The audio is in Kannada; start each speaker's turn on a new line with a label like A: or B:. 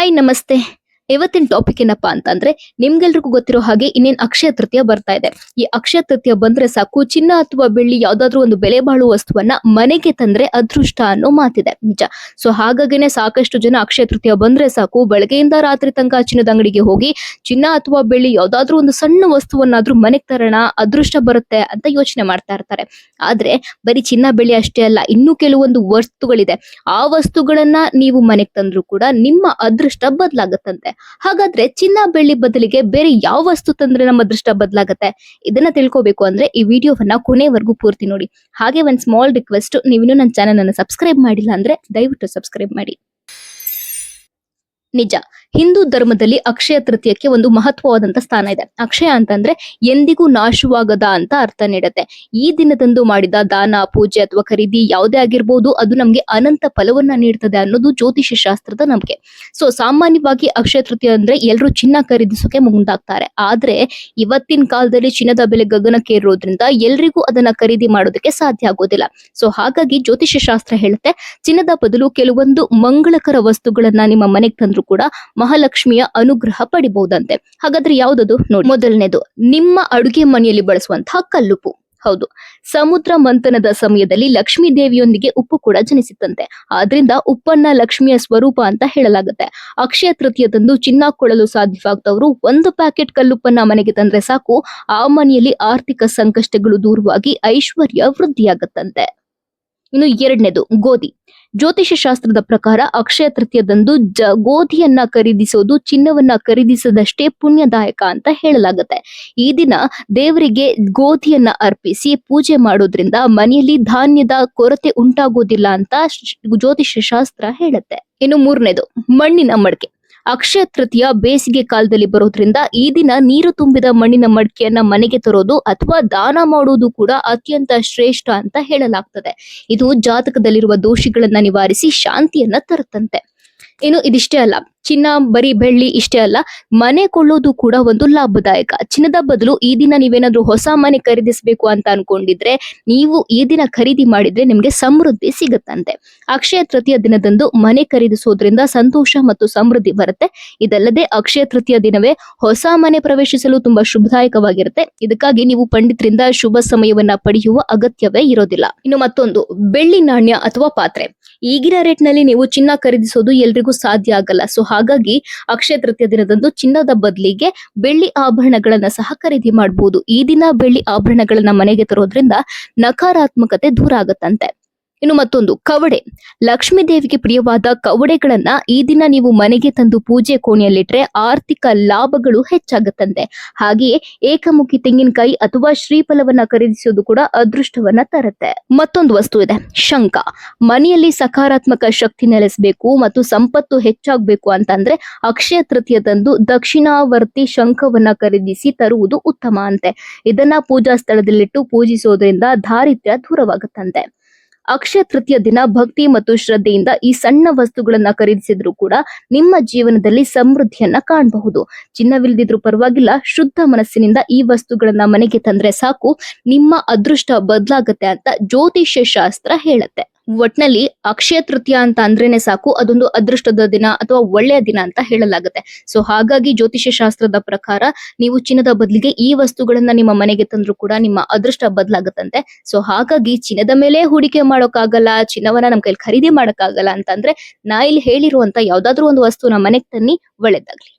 A: ಹಾಯ್ ನಮಸ್ತೆ. ಇವತ್ತಿನ ಟಾಪಿಕ್ ಏನಪ್ಪಾ ಅಂತಂದ್ರೆ ನಿಮ್ಗೆಲ್ರಿಗೂ ಗೊತ್ತಿರೋ ಹಾಗೆ ಇನ್ನೇನ್ ಅಕ್ಷಯ ತೃತೀಯ ಬರ್ತಾ ಇದೆ. ಈ ಅಕ್ಷಯ ತೃತೀಯ ಬಂದ್ರೆ ಸಾಕು ಚಿನ್ನ ಅಥವಾ ಬೆಳ್ಳಿ ಯಾವ್ದಾದ್ರು ಒಂದು ಬೆಲೆ ಬಾಳುವ ವಸ್ತುವನ್ನ ಮನೆಗೆ ತಂದ್ರೆ ಅದೃಷ್ಟ ಅನ್ನೋ ಮಾತಿದೆ ನಿಜ. ಸೊ ಹಾಗಾಗಿನೇ ಸಾಕಷ್ಟು ಜನ ಅಕ್ಷಯ ತೃತೀಯ ಬಂದ್ರೆ ಸಾಕು ಬೆಳಗ್ಗೆಯಿಂದ ರಾತ್ರಿ ತನಕ ಚಿನ್ನದ ಅಂಗಡಿಗೆ ಹೋಗಿ ಚಿನ್ನ ಅಥವಾ ಬೆಳ್ಳಿ ಯಾವ್ದಾದ್ರು ಒಂದು ಸಣ್ಣ ವಸ್ತುವನ್ನಾದ್ರೂ ಮನೆಗ್ ತರೋಣ ಅದೃಷ್ಟ ಬರುತ್ತೆ ಅಂತ ಯೋಚನೆ ಮಾಡ್ತಾ ಇರ್ತಾರೆ. ಆದ್ರೆ ಬರೀ ಚಿನ್ನ ಬೆಳ್ಳಿ ಅಷ್ಟೇ ಅಲ್ಲ, ಇನ್ನೂ ಕೆಲವೊಂದು ವಸ್ತುಗಳಿದೆ. ಆ ವಸ್ತುಗಳನ್ನ ನೀವು ಮನೆಗ್ ತಂದ್ರು ಕೂಡ ನಿಮ್ಮ ಅದೃಷ್ಟ ಬದಲಾಗತ್ತಂತೆ. ಹಾಗಾದ್ರೆ ಚಿನ್ನ ಬೆಳ್ಳಿ ಬದಲಿಗೆ ಬೇರೆ ಯಾವ ವಸ್ತು ತಂದ್ರೆ ನಮ್ಮ ಅದೃಷ್ಟ ಬದಲಾಗತ್ತೆ? ಇದನ್ನ ತಿಳ್ಕೋಬೇಕು ಅಂದ್ರೆ ಈ ವಿಡಿಯೋವನ್ನ ಕೊನೆವರೆಗೂ ಪೂರ್ತಿ ನೋಡಿ. ಹಾಗೆ ಒಂದ್ ಸ್ಮಾಲ್ ರಿಕ್ವೆಸ್ಟ್, ನೀವಿನ್ನೂ ನನ್ನ ಚಾನೆಲ್ ಅನ್ನು ಸಬ್ಸ್ಕ್ರೈಬ್ ಮಾಡಿಲ್ಲ ಅಂದ್ರೆ ದಯವಿಟ್ಟು ಸಬ್ಸ್ಕ್ರೈಬ್ ಮಾಡಿ. ನಿಜ, ಹಿಂದೂ ಧರ್ಮದಲ್ಲಿ ಅಕ್ಷಯ ತೃತೀಯಕ್ಕೆ ಒಂದು ಮಹತ್ವವಾದಂತ ಸ್ಥಾನ ಇದೆ. ಅಕ್ಷಯ ಅಂತಂದ್ರೆ ಎಂದಿಗೂ ನಾಶವಾಗದ ಅಂತ ಅರ್ಥ ನೀಡುತ್ತೆ. ಈ ದಿನದಂದು ಮಾಡಿದ ದಾನ, ಪೂಜೆ ಅಥವಾ ಖರೀದಿ ಯಾವುದೇ ಆಗಿರ್ಬೋದು, ಅದು ನಮ್ಗೆ ಅನಂತ ಫಲವನ್ನ ನೀಡ್ತದೆ ಅನ್ನೋದು ಜ್ಯೋತಿಷ್ಯ ಶಾಸ್ತ್ರದ ನಂಬಿಕೆ. ಸೊ ಸಾಮಾನ್ಯವಾಗಿ ಅಕ್ಷಯ ತೃತೀಯ ಅಂದ್ರೆ ಎಲ್ಲರೂ ಚಿನ್ನ ಖರೀದಿಸೋಕೆ ಮುಂದಾಗ್ತಾರೆ. ಆದ್ರೆ ಇವತ್ತಿನ ಕಾಲದಲ್ಲಿ ಚಿನ್ನದ ಬೆಲೆ ಗಗನಕ್ಕೇರೋದ್ರಿಂದ ಎಲ್ರಿಗೂ ಅದನ್ನ ಖರೀದಿ ಮಾಡೋದಕ್ಕೆ ಸಾಧ್ಯ ಆಗೋದಿಲ್ಲ. ಸೊ ಹಾಗಾಗಿ ಜ್ಯೋತಿಷ್ಯ ಶಾಸ್ತ್ರ ಹೇಳುತ್ತೆ, ಚಿನ್ನದ ಬದಲು ಕೆಲವೊಂದು ಮಂಗಳಕರ ವಸ್ತುಗಳನ್ನ ನಿಮ್ಮ ಮನೆಗೆ ತಂದ್ರು ಕೂಡ ಮಹಾಲಕ್ಷ್ಮಿಯ ಅನುಗ್ರಹ ಪಡಿಬಹುದಂತೆ. ಹಾಗಾದ್ರೆ ಯಾವ್ದದು ನೋಡಿ. ಮೊದಲನೇದು, ನಿಮ್ಮ ಅಡುಗೆ ಮನೆಯಲ್ಲಿ ಬಳಸುವಂತಹ ಕಲ್ಲುಪ್ಪು. ಹೌದು, ಸಮುದ್ರ ಮಂಥನದ ಸಮಯದಲ್ಲಿ ಲಕ್ಷ್ಮೀ ದೇವಿಯೊಂದಿಗೆ ಉಪ್ಪು ಕೂಡ ಜನಿಸಿತ್ತಂತೆ. ಆದ್ರಿಂದ ಉಪ್ಪನ್ನ ಲಕ್ಷ್ಮಿಯ ಸ್ವರೂಪ ಅಂತ ಹೇಳಲಾಗುತ್ತೆ. ಅಕ್ಷಯ ತೃತೀಯದಂದು ಚಿನ್ನ ಕೊಳ್ಳಲು ಸಾಧ್ಯವಾಗದವರು 1 ಪ್ಯಾಕೆಟ್ ಕಲ್ಲುಪ್ಪನ್ನ ಮನೆಗೆ ತಂದ್ರೆ ಸಾಕು, ಆ ಮನೆಯಲ್ಲಿ ಆರ್ಥಿಕ ಸಂಕಷ್ಟಗಳು ದೂರವಾಗಿ ಐಶ್ವರ್ಯ ವೃದ್ಧಿಯಾಗತ್ತಂತೆ. ಇನ್ನು ಎರಡನೇದು, ಗೋಧಿ. ಜ್ಯೋತಿಷ್ಯ ಶಾಸ್ತ್ರದ ಪ್ರಕಾರ ಅಕ್ಷಯ ತೃತೀಯದಂದು ಗೋಧಿಯನ್ನ ಖರೀದಿಸೋದು ಚಿನ್ನವನ್ನ ಖರೀದಿಸದಷ್ಟೇ ಪುಣ್ಯದಾಯಕ ಅಂತ ಹೇಳಲಾಗುತ್ತೆ. ಈ ದಿನ ದೇವರಿಗೆ ಗೋಧಿಯನ್ನ ಅರ್ಪಿಸಿ ಪೂಜೆ ಮಾಡೋದ್ರಿಂದ ಮನೆಯಲ್ಲಿ ಧಾನ್ಯದ ಕೊರತೆ ಉಂಟಾಗೋದಿಲ್ಲ ಅಂತ ಜ್ಯೋತಿಷ್ಯ ಶಾಸ್ತ್ರ ಹೇಳುತ್ತೆ. ಇನ್ನು ಮೂರನೇದು, ಮಣ್ಣಿನ ಮಡಕೆ. ಅಕ್ಷಯ ತೃತೀಯ ಬೇಸಿಗೆ ಕಾಲದಲ್ಲಿ ಬರೋದ್ರಿಂದ ಈ ದಿನ ನೀರು ತುಂಬಿದ ಮಣ್ಣಿನ ಮಡಕೆಯನ್ನ ಮನೆಗೆ ತರೋದು ಅಥವಾ ದಾನ ಮಾಡುವುದು ಕೂಡ ಅತ್ಯಂತ ಶ್ರೇಷ್ಠ ಅಂತ ಹೇಳಲಾಗ್ತದೆ. ಇದು ಜಾತಕದಲ್ಲಿರುವ ದೋಷಗಳನ್ನ ನಿವಾರಿಸಿ ಶಾಂತಿಯನ್ನ ತರುತ್ತಂತೆ. ಇನ್ನು ಇದಿಷ್ಟೇ ಅಲ್ಲ, ಚಿನ್ನ ಬರೀ ಬೆಳ್ಳಿ ಇಷ್ಟೇ ಅಲ್ಲ, ಮನೆ ಕೊಳ್ಳೋದು ಕೂಡ ಒಂದು ಲಾಭದಾಯಕ. ಚಿನ್ನದ ಬದಲು ಈ ದಿನ ನೀವೇನಾದ್ರೂ ಹೊಸ ಮನೆ ಖರೀದಿಸಬೇಕು ಅಂತ ಅನ್ಕೊಂಡಿದ್ರೆ ನೀವು ಈ ದಿನ ಖರೀದಿ ಮಾಡಿದ್ರೆ ನಿಮ್ಗೆ ಸಮೃದ್ಧಿ ಸಿಗುತ್ತಂತೆ. ಅಕ್ಷಯ ತೃತೀಯ ದಿನದಂದು ಮನೆ ಖರೀದಿಸೋದ್ರಿಂದ ಸಂತೋಷ ಮತ್ತು ಸಮೃದ್ಧಿ ಬರುತ್ತೆ. ಇದಲ್ಲದೆ ಅಕ್ಷಯ ತೃತೀಯ ದಿನವೇ ಹೊಸ ಮನೆ ಪ್ರವೇಶಿಸಲು ತುಂಬಾ ಶುಭದಾಯಕವಾಗಿರುತ್ತೆ. ಇದಕ್ಕಾಗಿ ನೀವು ಪಂಡಿತರಿಂದ ಶುಭ ಸಮಯವನ್ನ ಪಡೆಯುವ ಅಗತ್ಯವೇ ಇರೋದಿಲ್ಲ. ಇನ್ನು ಮತ್ತೊಂದು, ಬೆಳ್ಳಿ ನಾಣ್ಯ ಅಥವಾ ಪಾತ್ರೆ. ಈಗಿನ ರೇಟ್ ನಲ್ಲಿ ನೀವು ಚಿನ್ನ ಖರೀದಿಸೋದು ಎಲ್ರಿಗೂ ಸಾಧ್ಯ ಆಗಲ್ಲ. ಸೊ ಹಾಗಾಗಿ ಅಕ್ಷಯ ತೃತೀಯ ದಿನದಂದು ಚಿನ್ನದ ಬದಲಿಗೆ ಬೆಳ್ಳಿ ಆಭರಣಗಳನ್ನ ಸಹ ಖರೀದಿ ಮಾಡಬಹುದು. ಈ ದಿನ ಬೆಳ್ಳಿ ಆಭರಣಗಳನ್ನ ಮನೆಗೆ ತರೋದ್ರಿಂದ ನಕಾರಾತ್ಮಕತೆ ದೂರ ಆಗತ್ತಂತೆ. ಇನ್ನು ಮತ್ತೊಂದು, ಕವಡೆ. ಲಕ್ಷ್ಮೀ ದೇವಿಗೆ ಪ್ರಿಯವಾದ ಕವಡೆಗಳನ್ನ ಈ ದಿನ ನೀವು ಮನೆಗೆ ತಂದು ಪೂಜೆ ಕೋಣೆಯಲ್ಲಿಟ್ರೆ ಆರ್ಥಿಕ ಲಾಭಗಳು ಹೆಚ್ಚಾಗತ್ತಂತೆ. ಹಾಗೆಯೇ ಏಕಮುಖಿ ತೆಂಗಿನಕಾಯಿ ಅಥವಾ ಶ್ರೀಫಲವನ್ನ ಖರೀದಿಸೋದು ಕೂಡ ಅದೃಷ್ಟವನ್ನ ತರುತ್ತೆ. ಮತ್ತೊಂದು ವಸ್ತು ಇದೆ, ಶಂಖ. ಮನೆಯಲ್ಲಿ ಸಕಾರಾತ್ಮಕ ಶಕ್ತಿ ನೆಲೆಸಬೇಕು ಮತ್ತು ಸಂಪತ್ತು ಹೆಚ್ಚಾಗಬೇಕು ಅಂತಂದ್ರೆ ಅಕ್ಷಯ ತೃತೀಯದಂದು ದಕ್ಷಿಣಾವರ್ತಿ ಶಂಖವನ್ನ ಖರೀದಿಸಿ ತರುವುದು ಉತ್ತಮ ಅಂತೆ. ಇದನ್ನ ಪೂಜಾ ಸ್ಥಳದಲ್ಲಿಟ್ಟು ಪೂಜಿಸೋದ್ರಿಂದ ದಾರಿದ್ರ್ಯ ದೂರವಾಗುತ್ತಂತೆ. ಅಕ್ಷಯ ತೃತೀಯ ದಿನ ಭಕ್ತಿ ಮತ್ತು ಶ್ರದ್ಧೆಯಿಂದ ಈ ಸಣ್ಣ ವಸ್ತುಗಳನ್ನ ಖರೀದಿಸಿದ್ರು ಕೂಡ ನಿಮ್ಮ ಜೀವನದಲ್ಲಿ ಸಮೃದ್ಧಿಯನ್ನ ಕಾಣಬಹುದು. ಚಿನ್ನವಿಲ್ಲದಿದ್ರು ಪರವಾಗಿಲ್ಲ, ಶುದ್ಧ ಮನಸ್ಸಿನಿಂದ ಈ ವಸ್ತುಗಳನ್ನ ಮನೆಗೆ ತಂದ್ರೆ ಸಾಕು, ನಿಮ್ಮ ಅದೃಷ್ಟ ಬದಲಾಗತ್ತೆ ಅಂತ ಜ್ಯೋತಿಷ್ಯ ಶಾಸ್ತ್ರ ಹೇಳುತ್ತೆ. ಒಟ್ನಲ್ಲಿ ಅಕ್ಷಯ ತೃತೀಯ ಅಂತ ಅಂದ್ರೇನೆ ಸಾಕು, ಅದೊಂದು ಅದೃಷ್ಟದ ದಿನ ಅಥವಾ ಒಳ್ಳೆಯ ದಿನ ಅಂತ ಹೇಳಲಾಗುತ್ತೆ. ಸೊ ಹಾಗಾಗಿ ಜ್ಯೋತಿಷ್ಯ ಶಾಸ್ತ್ರದ ಪ್ರಕಾರ ನೀವು ಚಿನ್ನದ ಬದಲಿಗೆ ಈ ವಸ್ತುಗಳನ್ನ ನಿಮ್ಮ ಮನೆಗೆ ತಂದ್ರು ಕೂಡ ನಿಮ್ಮ ಅದೃಷ್ಟ ಬದಲಾಗುತ್ತಂತೆ. ಸೊ ಹಾಗಾಗಿ ಚಿನ್ನದ ಮೇಲೆ ಹೂಡಿಕೆ ಮಾಡೋಕ್ಕಾಗಲ್ಲ, ಚಿನ್ನವನ್ನ ನಮ್ ಕೈಲಿ ಖರೀದಿ ಮಾಡಕ್ಕಾಗಲ್ಲ ಅಂತಂದ್ರೆ ನಾ ಇಲ್ಲಿ ಹೇಳಿರುವಂತ ಯಾವ್ದಾದ್ರು ಒಂದು ವಸ್ತುನ ಮನೆಗೆ ತನ್ನಿ, ಒಳ್ಳೇದಾಗ್ಲಿ.